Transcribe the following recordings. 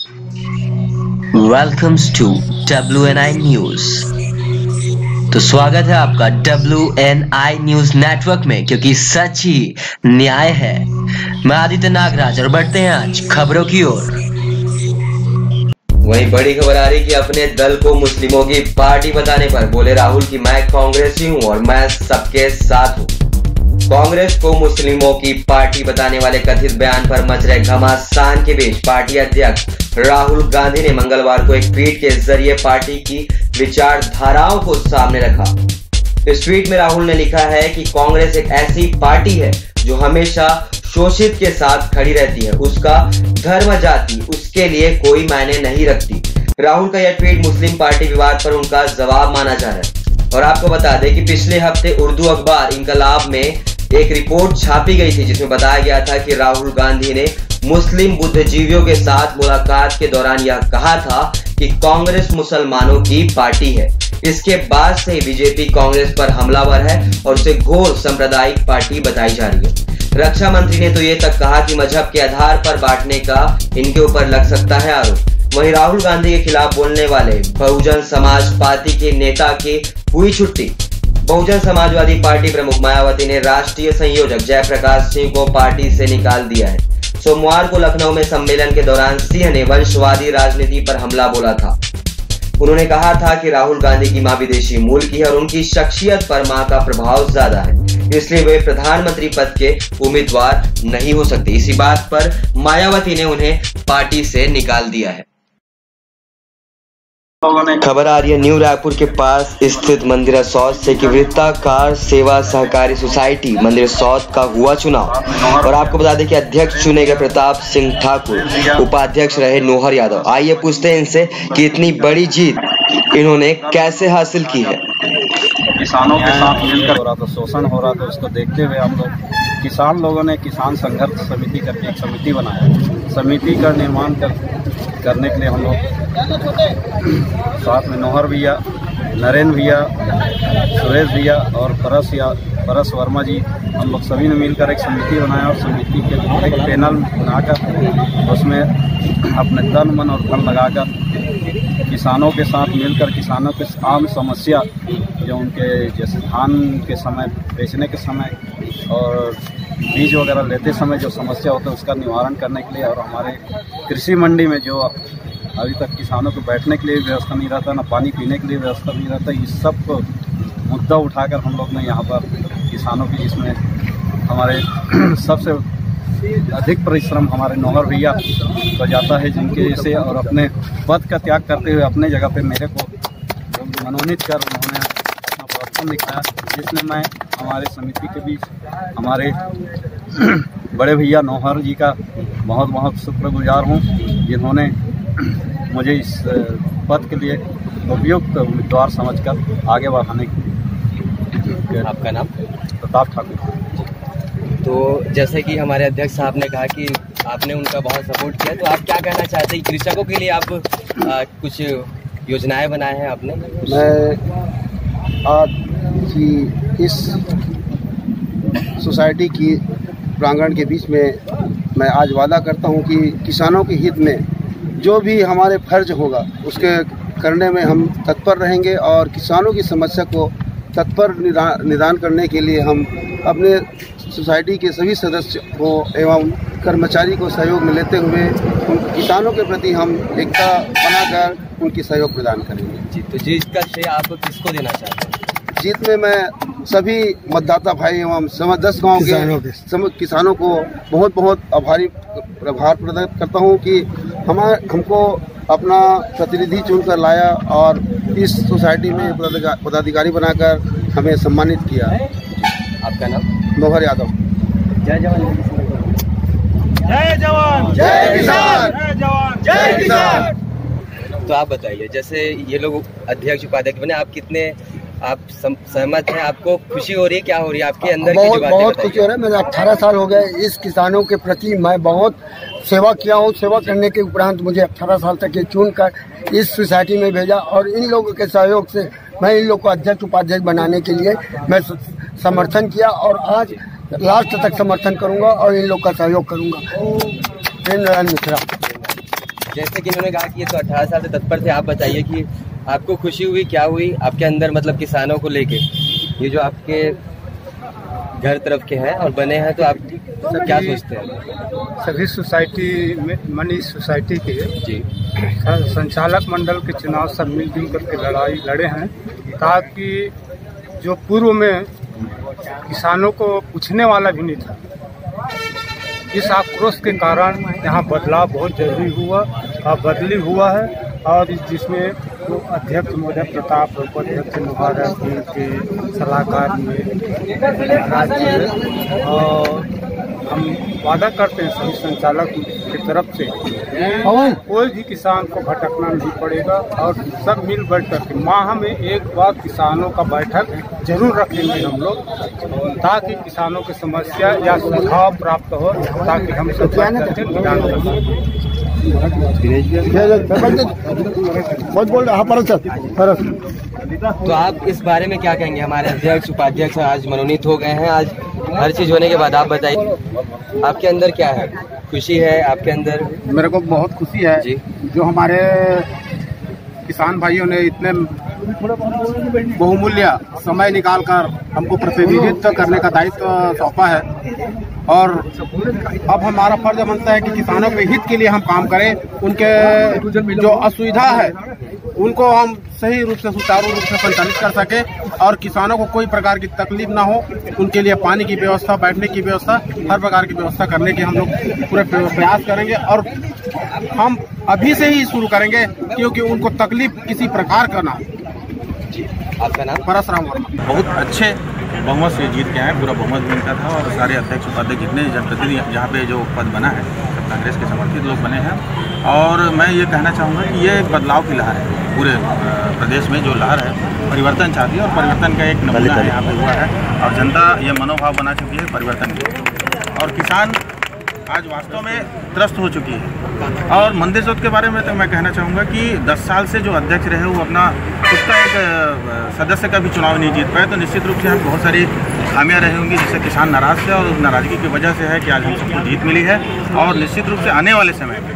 Welcomes to WNI news. तो स्वागत है आपका WNI न्यूज नेटवर्क में, क्योंकि सच ही न्याय है। मैं आदित्य नागराज और बढ़ते हैं आज खबरों की ओर। वहीं बड़ी खबर आ रही कि अपने दल को मुस्लिमों की पार्टी बताने पर बोले राहुल कि मैं कांग्रेसी हूं और मैं सबके साथ हूं। कांग्रेस को मुस्लिमों की पार्टी बताने वाले कथित बयान पर मच रहे घमासान के बीच पार्टी अध्यक्ष राहुल गांधी ने मंगलवार को एक ट्वीट के जरिए पार्टी की विचारधाराओं को सामने रखा। इस ट्वीट में राहुल ने लिखा है कि कांग्रेस एक ऐसी पार्टी है जो हमेशा शोषित के साथ खड़ी रहती है। उसका धर्म जाति उसके लिए कोई मायने नहीं रखती। राहुल का यह ट्वीट मुस्लिम पार्टी विवाद पर उनका जवाब माना जा रहा है। और आपको बता दें कि पिछले हफ्ते उर्दू अखबार इनकलाब में एक रिपोर्ट छापी गई थी, जिसमें बताया गया था कि राहुल गांधी ने मुस्लिम बुद्धिजीवियों के साथ मुलाकात के दौरान यह कहा था कि कांग्रेस मुसलमानों की पार्टी है। इसके बाद से बीजेपी कांग्रेस पर हमलावर है और उसे घोर सांप्रदायिक पार्टी बताई जा रही है। रक्षा मंत्री ने तो ये तक कहा कि मजहब के आधार पर बांटने का इनके ऊपर लग सकता है आरोप। वहीं राहुल गांधी के खिलाफ बोलने वाले बहुजन समाज पार्टी के नेता की हुई छुट्टी। बहुजन समाजवादी पार्टी प्रमुख मायावती ने राष्ट्रीय संयोजक जयप्रकाश सिंह को पार्टी से निकाल दिया है। सोमवार को लखनऊ में सम्मेलन के दौरान सिंह ने वंशवादी राजनीति पर हमला बोला था। उन्होंने कहा था कि राहुल गांधी की मां विदेशी मूल की है और उनकी शख्सियत पर मां का प्रभाव ज्यादा है, इसलिए वे प्रधानमंत्री पद के उम्मीदवार नहीं हो सकते। इसी बात पर मायावती ने उन्हें पार्टी से निकाल दिया है। खबर आ रही है न्यू रायपुर के पास स्थित मंदिर सौत से कि वृत्ताकार सेवा सहकारी सोसाइटी मंदिर सौत का हुआ चुनाव। और आपको बता दें कि अध्यक्ष चुने गए प्रताप सिंह ठाकुर, उपाध्यक्ष रहे नोहर यादव। आइए पूछते हैं इनसे कि इतनी बड़ी जीत इन्होंने कैसे हासिल की है। किसानों के साथ मिलकर हो रहा था, शोषण हो रहा था, उसको देखते हुए हम लोग किसान लोगों ने किसान संघर्ष समिति करके एक समिति बनाया। समिति का निर्माण करने के लिए हम लोग साथ में नोहर भैया, नरेंद्र भैया, सुरेश भैया और परस वर्मा जी, हम लोग सभी ने मिलकर एक समिति बनाया और समिति के एक पैनल बनाकर उसमें अपने तन मन और धन लगाकर किसानों के साथ मिलकर किसानों के आम समस्या जो उनके जैसे धान के समय बेचने के समय और बीज वगैरह लेते समय जो समस्या होता है उसका निवारण करने के लिए, और हमारे कृषि मंडी में जो अभी तक किसानों को बैठने के लिए व्यवस्था नहीं रहता, ना पानी पीने के लिए व्यवस्था नहीं रहता, इस सब को मुद्दा उठाकर हम लोग ने यहाँ पर किसानों की, इसमें हमारे सबसे अधिक परिश्रम हमारे नोहर भैया को जाता है, जिनके जैसे और अपने पद का त्याग करते हुए अपने जगह पे मेरे को मनोनीत कर उन्होंने अपना प्रदर्शन दिखाया, जिसमें मैं हमारे समिति के बीच हमारे बड़े भैया नोहर जी का बहुत बहुत शुक्रगुजार हूँ, जिन्होंने मुझे इस पद के लिए उपयुक्त उम्मीदवार समझकर आगे बढ़ाने की। आपका नाम? प्रताप ठाकुर। तो जैसे कि हमारे अध्यक्ष साहब ने कहा कि आपने उनका बहुत सपोर्ट किया, तो आप क्या कहना चाहते हैं? कृषकों के लिए आप कुछ योजनाएं बनाए हैं आपने? मैं आज की इस सोसाइटी की प्रांगण के बीच में मैं आज वादा करता हूं कि किसानों के हित में जो भी हमारे फर्ज होगा उसके करने में हम तत्पर रहेंगे और किसानों की समस्या को तत्पर निदान करने के लिए हम अपने सोसाइटी के सभी सदस्य को एवं कर्मचारी को सहयोग में लेते हुए उन किसानों के प्रति हम एकता बनाकर उनकी सहयोग प्रदान करेंगे। जी, तो जीत का श्रेय आप किसको देना चाहते हैं? जीत में मैं सभी मतदाता भाई एवं 10 गाँव के किसानों को बहुत बहुत आभार प्रकट करता हूँ कि हमको अपना प्रतिनिधि चुनकर लाया और इस सोसाइटी में पदाधिकारी बनाकर हमें सम्मानित किया। आपका नाम? नोहर यादव। जय जवान जय जवान जय किसान, जय जवान जय किसान। तो आप बताइए, जैसे ये लोग अध्यक्ष उपाध्यक्ष बने, आप कितने सहमत हैं? आपको खुशी हो रही है? क्या हो रही है आपके अंदर? बहुत खुशी हो रहा है। मेरा 18 साल हो गए इस किसानों के प्रति, मैं बहुत सेवा किया हूँ। सेवा करने के उपरांत मुझे 18 साल तक ये चुन कर इस सोसाइटी में भेजा और इन लोगों के सहयोग से मैं इन लोगों को अध्यक्ष उपाध्यक्ष बनाने के लिए मैं समर्थन किया और आज लास्ट तक समर्थन करूंगा और इन लोग का सहयोग करूंगा। मिश्रा। जैसे कि इन्होंने कहा कि ये तो 18 साल से तत्पर थे, आप बताइए कि आपको खुशी हुई, क्या हुई आपके अंदर, मतलब किसानों को लेके? ये जो आपके घर तरफ के हैं और बने हैं, तो आप क्या सोचते हैं? सभी सोसाइटी में मनी सोसाइटी के जी संचालक मंडल के चुनाव सब मिलजुल करके लड़ाई लड़े हैं, ताकि जो पूर्व में किसानों को पूछने वाला भी नहीं था, इस आक्रोश के कारण यहाँ बदलाव बहुत जरूरी हुआ और बदली हुआ है। और जिसमें तो अध्यक्ष महोदय प्रताप, उपाध्यक्ष महोदय के सलाहकार में राज्य में, और हम वादा करते हैं सभी संचालक की तरफ से कोई भी किसान को भटकना नहीं पड़ेगा और सब मिल बैठ करके माह में एक बार किसानों का बैठक जरूर रखेंगे हम लोग, ताकि किसानों की समस्या या सुझाव प्राप्त हो, ताकि हम सब निदान कर सकें। तो आप इस बारे में क्या कहेंगे? हमारे अध्यक्ष उपाध्यक्ष आज मनोनीत हो गए हैं, आज हर चीज होने के बाद आप बताइए आपके अंदर क्या है? खुशी है आपके अंदर? मेरे को बहुत खुशी है जी। जो हमारे किसान भाइयों ने इतने बहुमूल्य समय निकालकर हमको प्रतिनिधित्व करने का दायित्व सौंपा है, और अब हमारा फर्ज बनता है कि किसानों के हित के लिए हम काम करें, उनके जो असुविधा है उनको हम सही रूप से सुचारू रूप से संचालित कर सके और किसानों को कोई प्रकार की तकलीफ ना हो। उनके लिए पानी की व्यवस्था, बैठने की व्यवस्था, हर प्रकार की व्यवस्था करने के हम लोग पूरे प्रयास करेंगे, और हम अभी से ही शुरू करेंगे क्योंकि उनको तकलीफ किसी प्रकार का ना। आपका नाम? परसराम वर्मा। बहुत अच्छे बहुमत से जीत के आए, पूरा बहुमत भी इनका था, और सारे अध्यक्ष उपाध्यक्ष जितने जनप्रतिनिधि यहाँ पे जो पद बना है सब कांग्रेस के समर्थित लोग बने हैं। और मैं ये कहना चाहूँगा कि ये एक बदलाव की लहर है, पूरे प्रदेश में जो लहर है परिवर्तन चाहती है, और परिवर्तन का एक नमूना है यहाँ पे हुआ है, और जनता ये मनोभाव बना चुकी है परिवर्तन की, और किसान आज वास्तव में त्रस्त हो चुकी है। और मंदिर शोध के बारे में तो मैं कहना चाहूँगा कि 10 साल से जो अध्यक्ष रहे वो अपना उसका एक सदस्य का भी चुनाव नहीं जीत पाए, तो निश्चित रूप से हम बहुत सारी खामियां रही होंगी जिससे किसान नाराज थे, और उस नाराजगी की वजह से है कि आज हम सबको जीत मिली है। और निश्चित रूप से आने वाले समय में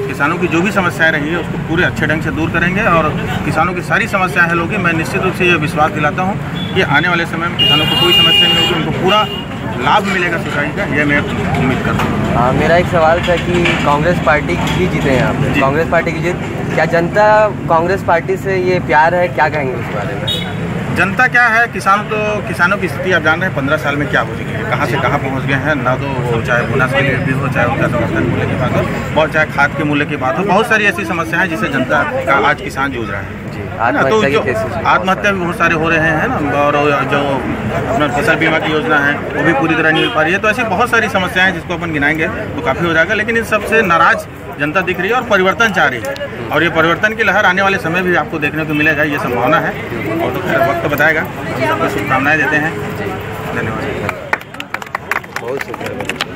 किसानों की जो भी समस्याएं रही है उसको पूरे अच्छे ढंग से दूर करेंगे, और किसानों की सारी समस्याएं हल होगी। मैं निश्चित रूप से ये विश्वास दिलाता हूँ कि आने वाले समय में किसानों को कोई समस्या नहीं होगी, उनको पूरा लाभ मिलेगा सोसाइटी का, ये मैं उम्मीद करता हूँ। मेरा एक सवाल था कि कांग्रेस पार्टी की जीते हैं आप, कांग्रेस पार्टी की जीत, क्या जनता कांग्रेस पार्टी से ये प्यार है, क्या कहेंगे उस बारे में? जनता क्या है, किसानों की स्थिति आप जान रहे हैं 15 साल में क्या हो चुकी है, कहाँ से कहाँ पहुँच गए हैं। ना तो वो चाहे बोनस के लिए भी हो, चाहे उनका समर्थन मूल्य की बात हो, और चाहे खाद के मूल्य की बात हो, बहुत सारी ऐसी समस्याएं हैं जिससे जनता का आज किसान जूझ रहा है। तो जो आत्महत्या भी बहुत सारे हो रहे हैं ना, और जो अपना फसल बीमा की योजना है वो भी पूरी तरह नहीं मिल पा रही है। तो ऐसी बहुत सारी समस्याएं जिसको अपन गिनाएंगे तो काफ़ी हो जाएगा, लेकिन इन सबसे नाराज जनता दिख रही है और परिवर्तन चाह रही है, और ये परिवर्तन की लहर आने वाले समय भी आपको देखने को मिलेगा, ये संभावना है, और तो खैर वक्त बताएगा। हम सबको शुभकामनाएं देते हैं। धन्यवाद। बहुत शुक्रिया।